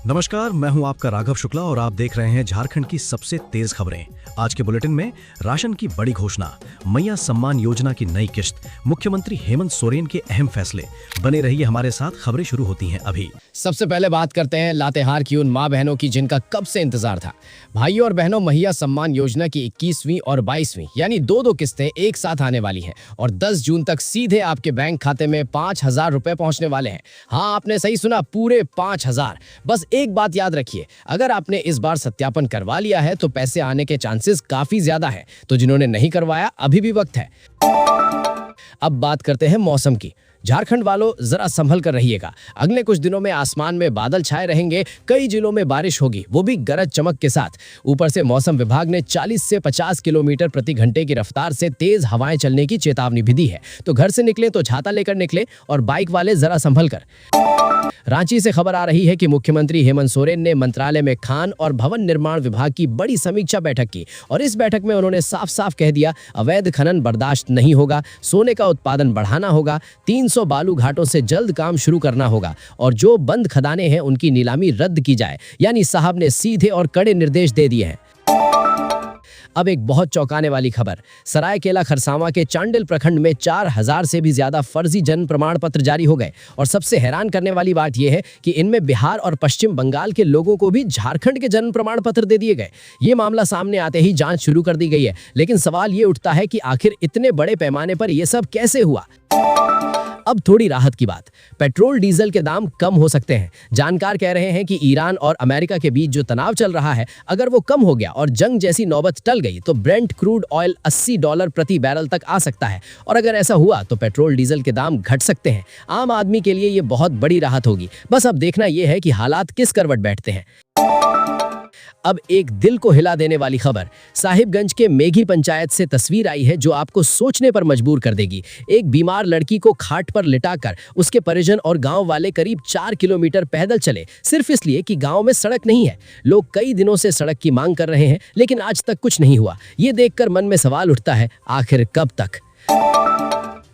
नमस्कार, मैं हूं आपका राघव शुक्ला और आप देख रहे हैं झारखंड की सबसे तेज खबरें। आज के बुलेटिन में राशन की बड़ी घोषणा, मैया सम्मान योजना की नई किश्त, मुख्यमंत्री हेमंत सोरेन के अहम फैसले। बने रहिए हमारे साथ, खबरें शुरू होती हैं अभी। सबसे पहले बात करते हैं लातेहार की उन मां बहनों की जिनका कब से इंतजार था। भाइयों और बहनों, मैया सम्मान योजना की 21वीं और 22वीं यानी दो किस्तें एक साथ आने वाली हैं और 10 जून तक सीधे आपके बैंक खाते में 5,000 रुपए पहुंचने वाले हैं। हाँ, आपने सही सुना, पूरे 5,000। बस एक बात याद रखिए, अगर आपने इस बार सत्यापन करवा लिया है तो पैसे आने के चांसेस काफी ज्यादा है, तो जिन्होंने नहीं करवाया अभी भी वक्त है। अब बात करते हैं मौसम की। झारखंड वालों, जरा संभल कर रहिएगा। अगले कुछ दिनों में आसमान में बादल छाए रहेंगे, कई जिलों में बारिश होगी, वो भी गरज चमक के साथ। ऊपर से मौसम विभाग ने 40 से 50 किलोमीटर प्रति घंटे की रफ्तार से तेज हवाएं चलने की चेतावनी भी दी है। तो घर से निकले तो छाता लेकर निकले और बाइक वाले जरा संभल कर। रांची से खबर आ रही है कि मुख्यमंत्री हेमंत सोरेन ने मंत्रालय में खान और भवन निर्माण विभाग की बड़ी समीक्षा बैठक की और इस बैठक में उन्होंने साफ साफ कह दिया, अवैध खनन बर्दाश्त नहीं होगा, सोने का उत्पादन बढ़ाना होगा, 300 बालू घाटों से जल्द काम शुरू करना होगा और जो बंद खदानें हैं उनकी नीलामी रद्द की जाए। यानी साहब ने सीधे और कड़े निर्देश दे दिए हैं। अब एक बहुत चौंकाने वाली खबर, सरायकेला खरसावां के चांडिल प्रखंड में 4,000 से भी ज्यादा फर्जी जन्म प्रमाण पत्र जारी हो गए और सबसे हैरान करने वाली बात यह है कि इनमें बिहार और पश्चिम बंगाल के लोगों को भी झारखंड के जन्म प्रमाण पत्र दे दिए गए। ये मामला सामने आते ही जांच शुरू कर दी गई है, लेकिन सवाल ये उठता है कि आखिर इतने बड़े पैमाने पर यह सब कैसे हुआ। अब थोड़ी राहत की बात, पेट्रोल डीजल के दाम कम हो सकते हैं। जानकार कह रहे हैं कि ईरान और अमेरिका के बीच जो तनाव चल रहा है, अगर वो कम हो गया और जंग जैसी नौबत टल गई तो ब्रेंट क्रूड ऑयल $80 प्रति बैरल तक आ सकता है और अगर ऐसा हुआ तो पेट्रोल डीजल के दाम घट सकते हैं। आम आदमी के लिए ये बहुत बड़ी राहत होगी। बस अब देखना यह है कि हालात किस करवट बैठते हैं। अब एक दिल को हिला देने वाली खबर, साहिबगंज के मेघी पंचायत से तस्वीर आई है जो आपको सोचने पर मजबूर कर देगी। एक बीमार लड़की को खाट पर लिटाकर उसके परिजन और गांव वाले करीब 4 किलोमीटर पैदल चले, सिर्फ इसलिए कि गांव में सड़क नहीं है। लोग कई दिनों से सड़क की मांग कर रहे हैं, लेकिन आज तक कुछ नहीं हुआ। ये देखकर मन में सवाल उठता है, आखिर कब तक।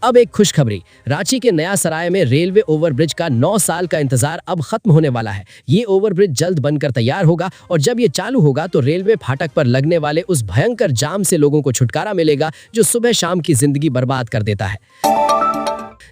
अब एक खुशखबरी, रांची के नया सराय में रेलवे ओवरब्रिज का 9 साल का इंतजार अब खत्म होने वाला है। ये ओवरब्रिज जल्द बनकर तैयार होगा और जब ये चालू होगा तो रेलवे फाटक पर लगने वाले उस भयंकर जाम से लोगों को छुटकारा मिलेगा जो सुबह शाम की जिंदगी बर्बाद कर देता है।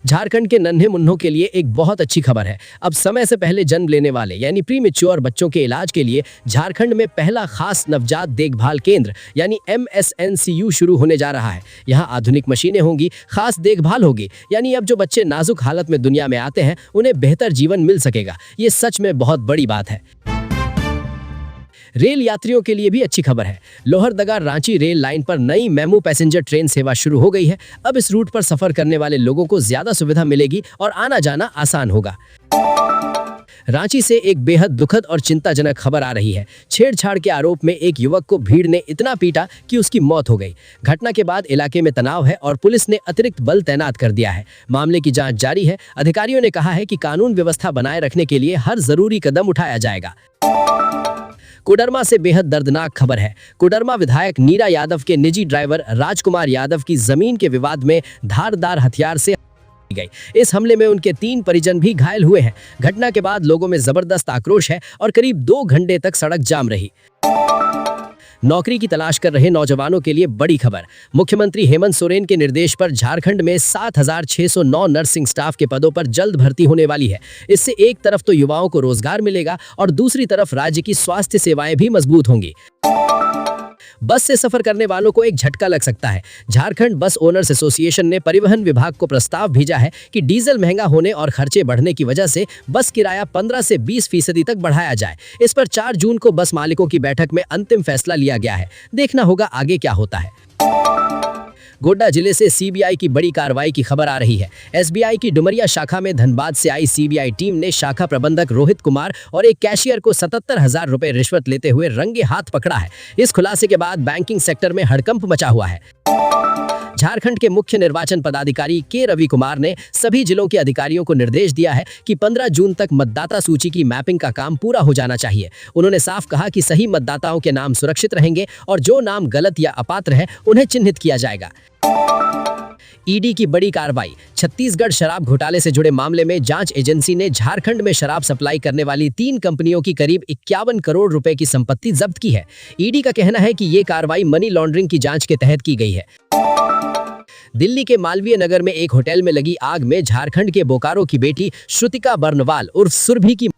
झारखंड के नन्हे मुन्नों के लिए एक बहुत अच्छी खबर है। अब समय से पहले जन्म लेने वाले यानी प्रीमेच्योर बच्चों के इलाज के लिए झारखंड में पहला खास नवजात देखभाल केंद्र यानी MSNCU शुरू होने जा रहा है। यहाँ आधुनिक मशीनें होंगी, खास देखभाल होगी, यानी अब जो बच्चे नाजुक हालत में दुनिया में आते हैं उन्हें बेहतर जीवन मिल सकेगा। ये सच में बहुत बड़ी बात है। रेल यात्रियों के लिए भी अच्छी खबर है। लोहरदगा रांची रेल लाइन पर नई मेमू पैसेंजर ट्रेन सेवा शुरू हो गई है। अब इस रूट पर सफर करने वाले लोगों को ज्यादा सुविधा मिलेगी और आना जाना आसान होगा। रांची से एक बेहद दुखद और चिंताजनक खबर आ रही है। छेड़छाड़ के आरोप में एक युवक को भीड़ ने इतना पीटा कि उसकी मौत हो गई। घटना के बाद इलाके में तनाव है और पुलिस ने अतिरिक्त बल तैनात कर दिया है। मामले की जांच जारी है। अधिकारियों ने कहा है कि कानून व्यवस्था बनाए रखने के लिए हर जरूरी कदम उठाया जाएगा। कोडरमा से बेहद दर्दनाक खबर है। कोडरमा विधायक नीरा यादव के निजी ड्राइवर राजकुमार यादव की जमीन के विवाद में धारदार हथियार से गई। इस हमले में उनके 3 परिजन भी घायल हुए हैं। घटना के बाद लोगों में जबरदस्त आक्रोश है और करीब 2 घंटे तक सड़क जाम रही। नौकरी की तलाश कर रहे नौजवानों के लिए बड़ी खबर, मुख्यमंत्री हेमंत सोरेन के निर्देश पर झारखंड में 7,609 नर्सिंग स्टाफ के पदों पर जल्द भर्ती होने वाली है। इससे एक तरफ तो युवाओं को रोजगार मिलेगा और दूसरी तरफ राज्य की स्वास्थ्य सेवाएं भी मजबूत होंगी। बस से सफर करने वालों को एक झटका लग सकता है। झारखंड बस ओनर्स एसोसिएशन ने परिवहन विभाग को प्रस्ताव भेजा है कि डीजल महंगा होने और खर्चे बढ़ने की वजह से बस किराया 15 से 20% तक बढ़ाया जाए। इस पर 4 जून को बस मालिकों की बैठक में अंतिम फैसला लिया गया है। देखना होगा आगे क्या होता है। गोड्डा जिले से सीबीआई की बड़ी कार्रवाई की खबर आ रही है। एसबीआई की डुमरिया शाखा में धनबाद से आई सीबीआई टीम ने शाखा प्रबंधक रोहित कुमार और एक कैशियर को 77,000 रुपए रिश्वत लेते हुए रंगे हाथ पकड़ा है। इस खुलासे के बाद बैंकिंग सेक्टर में हड़कंप मचा हुआ है। झारखंड के मुख्य निर्वाचन पदाधिकारी के रवि कुमार ने सभी जिलों के अधिकारियों को निर्देश दिया है कि 15 जून तक मतदाता सूची की मैपिंग का काम पूरा हो जाना चाहिए। उन्होंने साफ कहा कि सही मतदाताओं के नाम सुरक्षित रहेंगे और जो नाम गलत या अपात्र है उन्हें चिन्हित किया जाएगा। ईडी की बड़ी कार्रवाई। छत्तीसगढ़ शराब घोटाले से जुड़े मामले में जांच एजेंसी ने झारखंड में शराब सप्लाई करने वाली 3 कंपनियों की करीब 51 करोड़ रुपए की संपत्ति जब्त की है। ईडी का कहना है कि ये कार्रवाई मनी लॉन्ड्रिंग की जांच के तहत की गई है। दिल्ली के मालवीय नगर में एक होटल में लगी आग में झारखंड के बोकारो की बेटी श्रुतिका बर्नवाल उर्फ सुरभि की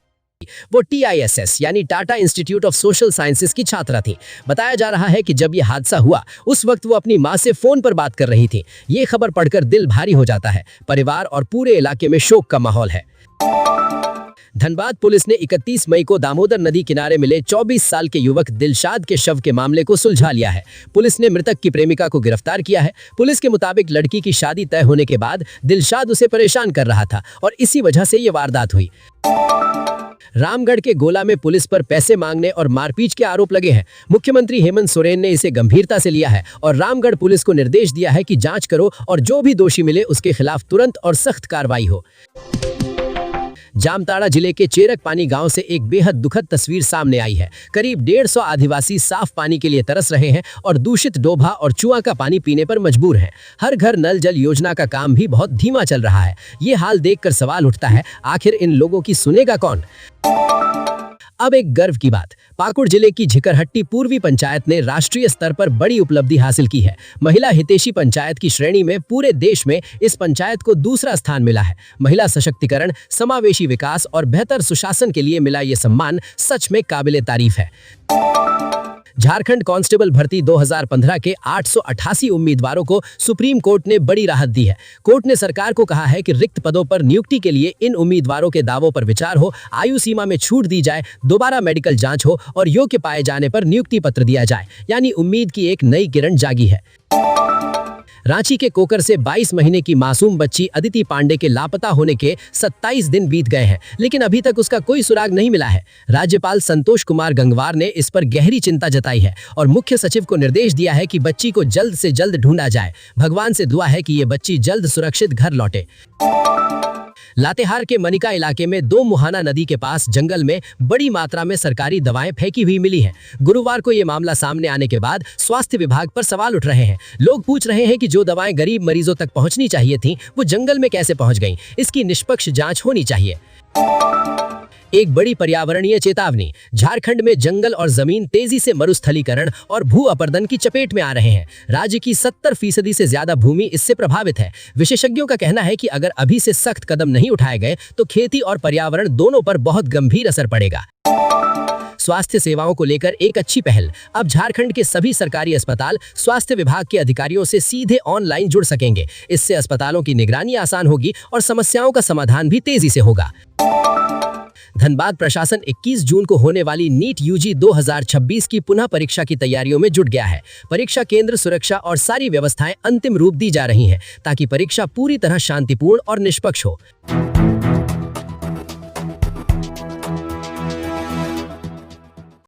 वो TISS यानी Tata institute of social sciences की छात्रा थी। बताया जा रहा है कि जब यह हादसा हुआ उस वक्त वो अपनी मां से फोन पर बात कर रही थी। ये खबर पढ़कर दिल भारी हो जाता है। परिवार और पूरे इलाके में शोक का माहौल है। धनबाद पुलिस ने 31 मई को दामोदर नदी किनारे मिले 24 साल के युवक दिलशाद के शव के मामले को सुलझा लिया है। पुलिस ने मृतक की प्रेमिका को गिरफ्तार किया है। पुलिस के मुताबिक लड़की की शादी तय होने के बाद दिलशाद उसे परेशान कर रहा था और इसी वजह से ये वारदात हुई। रामगढ़ के गोला में पुलिस पर पैसे मांगने और मारपीट के आरोप लगे हैं। मुख्यमंत्री हेमंत सोरेन ने इसे गंभीरता से लिया है और रामगढ़ पुलिस को निर्देश दिया है कि जांच करो और जो भी दोषी मिले उसके खिलाफ तुरंत और सख्त कार्रवाई हो। जामताड़ा जिले के चेरक पानी गांव से एक बेहद दुखद तस्वीर सामने आई है। करीब 150 आदिवासी साफ पानी के लिए तरस रहे हैं और दूषित डोभा और चुआ का पानी पीने पर मजबूर हैं। हर घर नल जल योजना का काम भी बहुत धीमा चल रहा है। ये हाल देखकर सवाल उठता है, आखिर इन लोगों की सुनेगा कौन? अब एक गर्व की बात, पाकुड़ जिले की झिकरहट्टी पूर्वी पंचायत ने राष्ट्रीय स्तर पर बड़ी उपलब्धि हासिल की है। महिला हितैषी पंचायत की श्रेणी में पूरे देश में इस पंचायत को दूसरा स्थान मिला है। महिला सशक्तिकरण, समावेशी विकास और बेहतर सुशासन के लिए मिला ये सम्मान सच में काबिले तारीफ है। झारखंड कांस्टेबल भर्ती 2015 के 888 उम्मीदवारों को सुप्रीम कोर्ट ने बड़ी राहत दी है। कोर्ट ने सरकार को कहा है कि रिक्त पदों पर नियुक्ति के लिए इन उम्मीदवारों के दावों पर विचार हो, आयु सीमा में छूट दी जाए, दोबारा मेडिकल जांच हो और योग्य पाए जाने पर नियुक्ति पत्र दिया जाए। यानी उम्मीद की एक नई किरण जागी है। रांची के कोकर से 22 महीने की मासूम बच्ची अदिति पांडे के लापता होने के 27 दिन बीत गए हैं, लेकिन अभी तक उसका कोई सुराग नहीं मिला है। राज्यपाल संतोष कुमार गंगवार ने इस पर गहरी चिंता जताई है और मुख्य सचिव को निर्देश दिया है कि बच्ची को जल्द से जल्द ढूंढा जाए। भगवान से दुआ है कि ये बच्ची जल्द सुरक्षित घर लौटे। लातेहार के मनिका इलाके में 2 मुहाना नदी के पास जंगल में बड़ी मात्रा में सरकारी दवाएं फेंकी हुई मिली हैं। गुरुवार को ये मामला सामने आने के बाद स्वास्थ्य विभाग पर सवाल उठ रहे हैं। लोग पूछ रहे हैं कि जो दवाएं गरीब मरीजों तक पहुंचनी चाहिए थीं, वो जंगल में कैसे पहुंच गईं? इसकी निष्पक्ष जांच होनी चाहिए। एक बड़ी पर्यावरणीय चेतावनी, झारखंड में जंगल और जमीन तेजी से मरुस्थलीकरण और भू अपरदन की चपेट में आ रहे हैं। राज्य की 70% से ज्यादा भूमि इससे प्रभावित है। विशेषज्ञों का कहना है कि अगर अभी से सख्त कदम नहीं उठाए गए तो खेती और पर्यावरण दोनों पर बहुत गंभीर असर पड़ेगा। स्वास्थ्य सेवाओं को लेकर एक अच्छी पहल, अब झारखंड के सभी सरकारी अस्पताल स्वास्थ्य विभाग के अधिकारियों से सीधे ऑनलाइन जुड़ सकेंगे। इससे अस्पतालों की निगरानी आसान होगी और समस्याओं का समाधान भी तेजी से होगा। धनबाद प्रशासन 21 जून को होने वाली नीट UG 2026 की पुनः परीक्षा की तैयारियों में जुट गया है। परीक्षा केंद्र, सुरक्षा और सारी व्यवस्थाएं अंतिम रूप दी जा रही हैं ताकि परीक्षा पूरी तरह शांतिपूर्ण और निष्पक्ष हो।